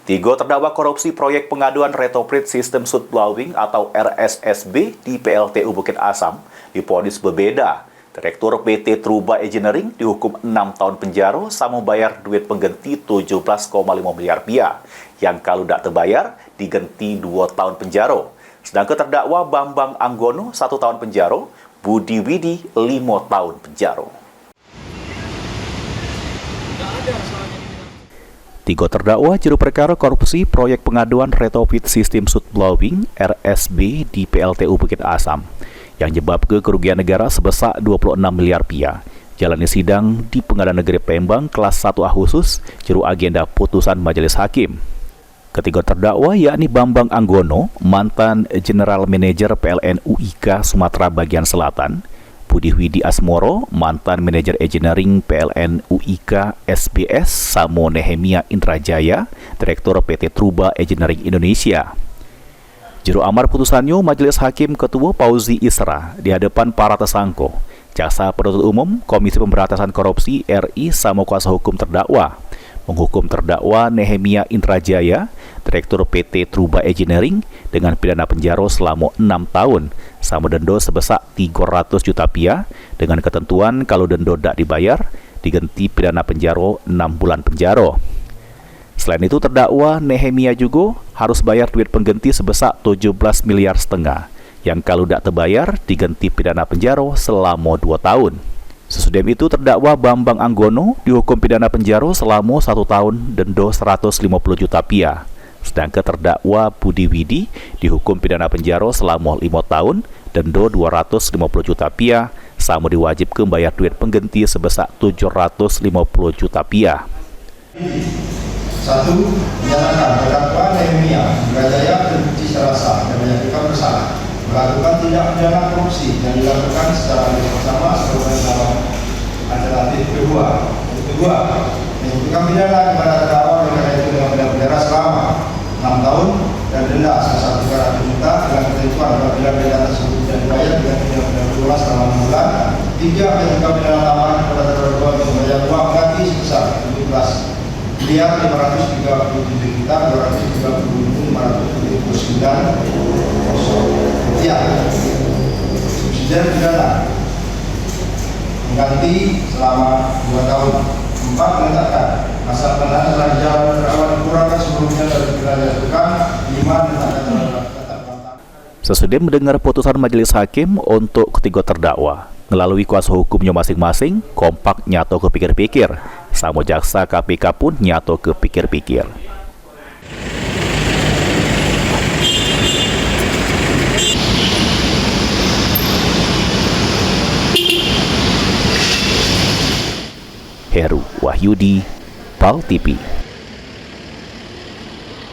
Tiga terdakwa korupsi proyek pengaduan Retrofit System Soot Blowing atau RSSB di PLTU Bukit Asam divonis berbeda. Direktur PT Truba Engineering dihukum 6 tahun penjara sama membayar duit pengganti 17,5 miliar rupiah. Yang kalau tidak terbayar, diganti 2 tahun penjara. Sedangkan terdakwa Bambang Anggono 1 tahun penjara, Budi Widi 5 tahun penjara. Tiga terdakwa juru perkara korupsi proyek pengaduan Retrofit System Soot Blowing RSB di PLTU Bukit Asam yang menyebabkan kerugian negara sebesar 26 miliar rupiah. Jalani sidang di Pengadilan Negeri Palembang kelas 1A khusus juru agenda putusan Majelis Hakim. Ketiga terdakwa yakni Bambang Anggono, mantan General Manager PLN UIK Sumatera Bagian Selatan, Budi Widi Asmoro, mantan manajer engineering PLN UIK SBS, Samo Nehemia Indrajaya, Direktur PT Truba Engineering Indonesia. Juru amar putusannya Majelis Hakim Ketua Pauzi Isra di hadapan para tersangka, Jaksa Penuntut Umum, Komisi Pemberantasan Korupsi RI sama kuasa hukum terdakwa, menghukum terdakwa Nehemia Indrajaya, Direktur PT Truba Engineering dengan pidana penjara selama 6 tahun sama denda sebesar 300 juta rupiah dengan ketentuan kalau denda tidak dibayar diganti pidana penjara 6 bulan penjara. Selain itu terdakwa Nehemia juga harus bayar duit pengganti sebesar 17,5 miliar yang kalau tidak terbayar diganti pidana penjara selama 2 tahun. Sesudah itu terdakwa Bambang Anggono dihukum pidana penjara selama 1 tahun denda 150 juta rupiah. Sedangkan terdakwa Budi Widi dihukum pidana penjara selama 5 tahun, denda 250 juta rupiah, sama diwajibkan bayar duit pengganti sebesar 750 juta rupiah. 1. Menyatakan terdakwa Nehemia Indrajaya terbukti secara sah dan menyatakan bersalah melakukan tindak pidana korupsi yang dilakukan secara bersama sebagai dalam alternatif kedua. Kedua, menjatuhkan pidana kepada terdakwa dengan pidana penjara selama 6 tahun dan denda sebesar 300 juta dengan ketentuan apabila denda tersebut tidak dibayar dengan pidana penjara selama 6 bulan. 3. Menjatuhkan pidana tambahan kepada terdakwa untuk membayar uang ganti sebesar 17 miliar 537 juta 230.579 rupiah. Subsidi pidana mengganti selama 2 tahun. 4. Menetapkan masa penahanan telah dijalankan terdakwa dikurangkan sebelumnya dari pidana dijatuhkan. 5. Menetapkan. Sesudah mendengar putusan Majelis Hakim untuk ketiga terdakwa, melalui kuasa hukumnya masing-masing, kompak nyato kepikir-pikir, sama jaksa KPK pun nyato kepikir-pikir. Heru Wahyudi, PAL TV.